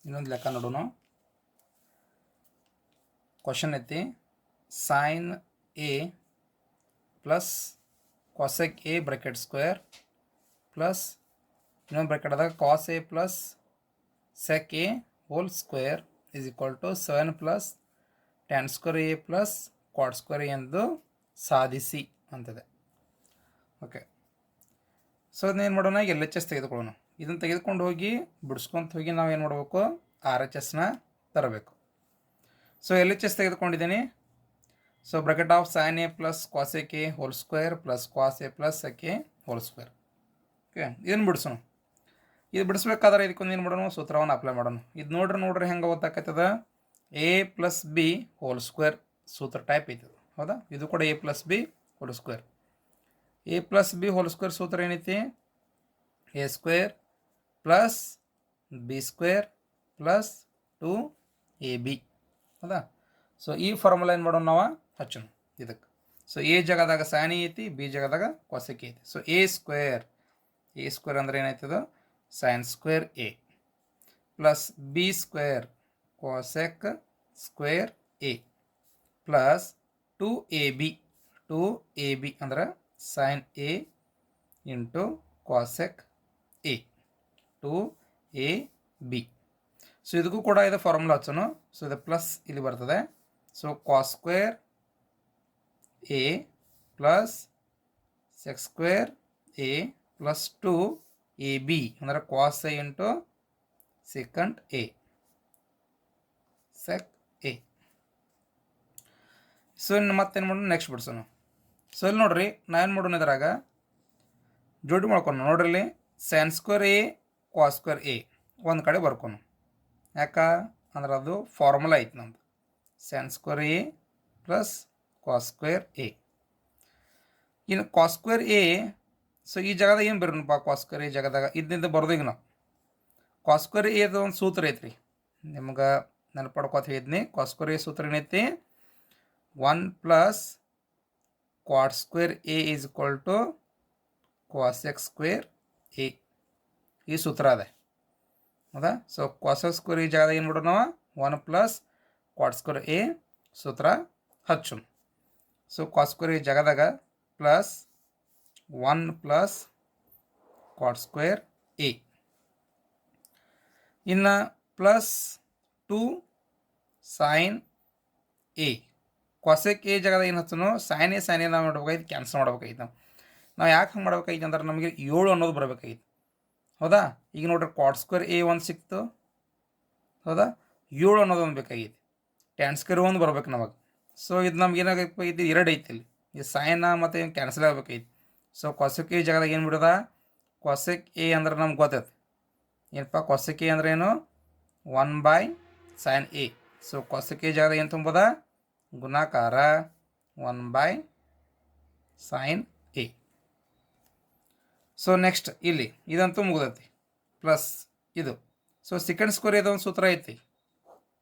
ಇನ್ನೊಂದು ಲೆಕ್ಕ ನೋಡೋಣ. ಕ್ವಶನ್ ಐತಿ sine A plus cosec A bracket square plus ಇನ್ನೊಂದು ಬ್ರ್ಯಾಕೆಟ್ ಅದಾಗ cos A plus sec A whole square is equal to 7 plus tan square A plus cot square A ಎಂದು ಸಾಧಿಸಿ ಅಂತಿದೆ. Okay, so ಅದನ್ನೇನು ಮಾಡೋಣ, ಎಲ್ ಎಚ್ ಎಸ್ ತೆಗೆದುಕೊಳ್ಳೋಣ. ಇದನ್ನು ತೆಗೆದುಕೊಂಡು ಹೋಗಿ ಬಿಡಿಸ್ಕೊಂತ ಹೋಗಿ ನಾವು ಏನು ಮಾಡಬೇಕು, ಆರ್ ಎಚ್ ಎಸ್ನ ತರಬೇಕು. ಸೊ ಎಲ್ ಎಚ್ ಎಸ್ ತೆಗೆದುಕೊಂಡಿದ್ದೀನಿ. So bracket of sine A plus cosec A whole square plus cos A plus sec A whole square. Okay, ಇದನ್ನು ಬಿಡಿಸೋಣ. ಇದು ಬಿಡಿಸ್ಬೇಕಾದ್ರೆ ಇದಕ್ಕೊಂದು ಏನು ಮಾಡೋಣ, ಸೂತ್ರವನ್ನು ಅಪ್ಲೈ ಮಾಡೋಣ. ಇದು ನೋಡ್ರಿ ಹೆಂಗೆ ಗೊತ್ತಾಗ್ತದ, A plus B whole square ಸೂತ್ರ ಟೈಪ್ ಐತದ, ಹೌದಾ. ಇದು ಕೂಡ A plus B whole square. A plus B whole square ಸೂತ್ರ ಏನೈತಿ, A square plus B square plus 2ab, ಹೌದಾ. ಸೊ ಈ ಫಾರ್ಮುಲಾ ಏನು ಮಾಡೋಣ, ನಾವು ಹಚ್ಚೋಣ ಇದಕ್ಕೆ. ಸೊ ಎ ಜಾಗದಾಗ ಸೈನ್ ಐತಿ, ಬಿ ಜಾಗದಾಗ ಕಾಸೆಕ್ ಐತಿ. ಸೊ ಎ ಸ್ಕ್ವೇರ್ ಅಂದ್ರೆ ಏನಾಯ್ತದ, sine square A plus B square cosec square A plus 2ab ಅಂದ್ರೆ sine A into cosec A 2ab. So ಇದಕ್ಕೂ ಕೂಡ ಇದು ಫಾರ್ಮುಲಾ ಹಚ್ಚೋಣ. ಸೊ ಇದು ಪ್ಲಸ್ ಇಲ್ಲಿ ಬರ್ತದೆ. So cos square A plus sec square A plus 2ab ಅಂದರೆ cos A into second A sec A. So ಇನ್ನು ಮತ್ತೇನು ಮಾಡೋಣ, ನೆಕ್ಸ್ಟ್ ಬಿಡಿಸೋಣ. ಸೊ ಇಲ್ಲಿ ನೋಡ್ರಿ, ನಾವೇನು ಮಾಡೋಣ, ಇದರಾಗ ಜೋಡಿ ಮಾಡ್ಕೊಂಡು ನೋಡ್ರಿ, ಇಲ್ಲಿ sine square A cos square A ಒಂದು ಕಡೆ ಬರ್ಕೊನು. ಯಾಕೆ ಅಂದ್ರೆ ಅದು ಫಾರ್ಮುಲಾ ಐತಿ ನಮ್ದು, sine square A plus cos square A. ಇನ್ನು ಕಾಸ್ ಸ್ಕ್ವೇರ್ ಎ, ಸೊ ಈ ಜಾಗದಾಗ ಏನು ಬರೋಣಪ್ಪ, ಕಾಸ್ ಸ್ಕ್ವೇರ್ ಎ ಜಾಗದಾಗ ಇದರಿಂದ ಬರ್ದು. ಈಗ ನಾವು ಕಾಸ್ ಸ್ಕ್ವೇರ್ ಎ ಒಂದು ಸೂತ್ರ ಐತ್ರಿ, ನಿಮ್ಗೆ ನೆನಪಡ್ಕೋತ ಹೇಳಿದ್ನಿ. ಕಾಸ್ ಸ್ಕ್ವೇರ್ ಎ ಸೂತ್ರ ಏನೈತಿ, 1 plus cot square A is equal to cosec square A, ಈ ಸೂತ್ರ ಅದೇ, ಹೌದಾ. ಸೊ ಕಾಸೆಕ್ ಸ್ಕ್ವೇರ್ ಈ ಜಾಗದಾಗ ಏನು ಮಾಡೋಣ, 1 ಪ್ಲಸ್ ಕ್ವಾಡ್ ಸ್ಕ್ವೇರ್ ಎ ಸೂತ್ರ ಹಚ್ಚೋಣ. ಸೊ ಕಾಸ್ ಸ್ಕ್ವೇರ್ ಈ ಜಾಗದಾಗ plus 1 plus cot square A, ಇನ್ನು plus 2 sine A. Cosec A ಜಾಗದಾಗ ಏನು ಹಚ್ಚೋಣ, ಸೈನ್ ಎ ನಾವು ಮಾಡ್ಬೇಕಾಗಿತ್ತು, ಕ್ಯಾನ್ಸಲ್ ಮಾಡ್ಬೇಕಾಗಿತ್ತು. ನಾವು ಯಾಕೆ ಹಂಗೆ ಮಾಡ್ಬೇಕಾಗಿತ್ತು ಅಂದ್ರೆ ನಮಗೆ 7 ಅನ್ನೋದು ಬರಬೇಕಾಗಿತ್ತು, ಹೌದಾ. ಈಗ ನೋಡ್ರಿ ಕ್ವಾಡ್ ಸ್ಕ್ವೇರ್ ಎ 1 ಸಿಕ್ತು, ಹೌದಾ. 7 ಅನ್ನೋದು ಒಂದು ಬೇಕಾಗಿತ್ತು, ಟ್ಯಾನ್ ಸ್ಕ್ವೇರ್ 1 ಬರ್ಬೇಕು ನಮಗೆ. ಸೊ ಇದು ನಮ್ಗೆ ಏನಾಗಬೇಕಾಗಿತ್ತು, 2 ಐತಿ ಇಲ್ಲಿ, ಈ ಸೈನ್ ಮತ್ತು ಏನು ಕ್ಯಾನ್ಸಲ್ ಆಗಬೇಕಾಗಿತ್ತು. ಸೊ ಕಾಸೆಕ್ ಎ ಜಾಗದಾಗ ಏನು ಬಿಡೋದ, ಕಾಸೆಕ್ ಎ ಅಂದ್ರೆ ನಮ್ಗೆ ಗೊತ್ತೈತೆ ಏನಪ್ಪ, ಕಾಸೆಕ್ ಎ ಅಂದ್ರೆ ಏನು, 1/sin A. So cosec A ಜಾಗದಾಗ ಏನು ತುಂಬೋದ, ಗುಣಾಕಾರ 1/sin ಎ. ಸೊ ನೆಕ್ಸ್ಟ್ ಇಲ್ಲಿ ಇದಂತೂ ಮುಗಿದೈತಿ, ಪ್ಲಸ್ ಇದು. ಸೊ ಸೆಕೆಂಡ್ ಸ್ಕ್ವೇರ್ ಇದೊಂದು ಸೂತ್ರ ಐತಿ,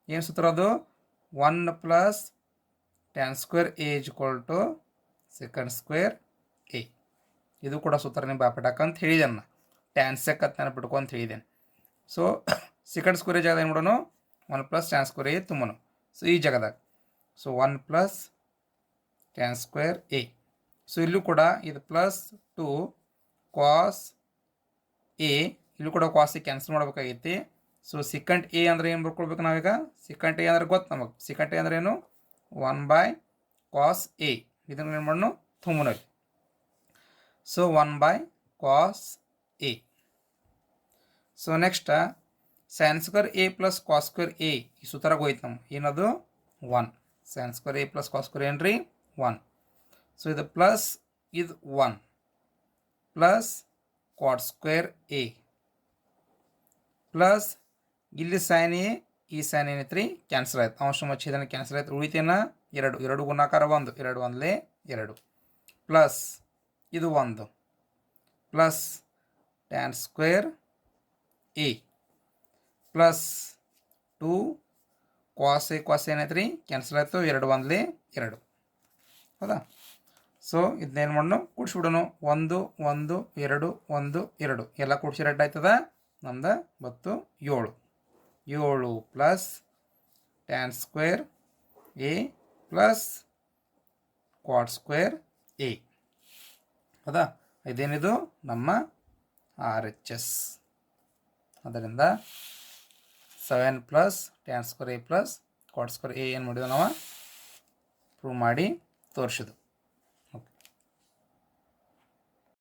ಏನು ಸೂತ್ರ ಅದು, 1 plus tan square A is equal to second square A. ಇದು ಕೂಡ ಸೂತ್ರ ನೀವು ಬಾಪಿಡಾಕಂತ ಹೇಳಿದ್ದೇನೆ, ಟ್ಯಾನ್ ಸೆಕ್ ಅಂತ ನೆನಪಿಟ್ಕೊಂತ ಹೇಳಿದ್ದೇನೆ. ಸೊ ಸೆಕೆಂಡ್ ಸ್ಕ್ವೇರ್ ಜಾಗದಾಗ ಏನು ಮಾಡೋಣ, 1 ಪ್ಲಸ್ ಟ್ಯಾನ್ ಸ್ಕ್ವೇರ್ ಎ ತುಂಬೋಣ. ಸೊ ಈ ಜಾಗದಾಗ so 1 plus tan square A. So ಇಲ್ಲೂ ಕೂಡ ಇದು ಪ್ಲಸ್ 2 ಕಾಸ್ ಎ, ಇಲ್ಲೂ ಕೂಡ ಕಾಸ್ ಎ ಕ್ಯಾನ್ಸಲ್ ಮಾಡ್ಬೇಕಾಗೈತಿ. ಸೊ ಸೆಕೆಂಡ್ ಎ ಅಂದರೆ ಏನು ಬರ್ಕೊಳ್ಬೇಕು ನಾವೀಗ, ಸೆಕೆಂಡ್ ಎ ಅಂದ್ರೆ ಗೊತ್ತು ನಮಗೆ, ಸೆಕೆಂಡ್ ಎ ಅಂದ್ರೆ ಏನು, 1/cos ಎ. ಇದನ್ನು ಏನು ಮಾಡೋಣ, ತುಂಬನಲ್ಲಿ. So 1/cos A. So next sine square A plus cos square A, ಈ ಸೂತ್ರಾಗ ಹೋಯ್ತು ನಮ್ಗೆ, ಏನದು 1. Sine square A plus cos square ಏನ್ರಿ 1. ಸೊ ಇದು ಪ್ಲಸ್ ಇದು 1 plus cot square A plus ಇಲ್ಲಿ ಸೈನ್ ಎ, ಈ ಸೈನ್ ಏನೈತೆ ರೀ ಕ್ಯಾನ್ಸಲ್ ಆಯ್ತು, ಅಂಶ ಮಚ್ಚಿದನ ಕ್ಯಾನ್ಸಲ್ ಆಯ್ತು, ಉಳಿತೇನ 2 ಗುಣಾಕಾರ 1, 2 1 2 ಪ್ಲಸ್ ಇದು 1 plus tan square A plus 2 cos A ಏನೈತೆ ರೀ ಕ್ಯಾನ್ಸಲ್ ಆಯಿತು, 2 1 2, ಹೌದಾ. ಸೊ ಇದನ್ನೇನು ಮಾಡೋಣ, ಕೂಡಿಸ್ಬಿಡೋಣ, 1 1 2 1 2 ಎಲ್ಲ ಕೂಡಿಸಿ ರೆಡ್ ಆಯ್ತದ ನಮ್ದು 7. 7 plus tan square A plus cot square A. ಹೌದಾ? ಇದೇನಿದು ನಮ್ಮ RHS. ಅದರಿಂದ 7 plus tan square A plus cot square A ಏನು ಮಾಡಿದ್ವಿ ನಾವು ಪ್ರೂವ್ ಮಾಡಿ ತೋರಿಸಿದ್ವು.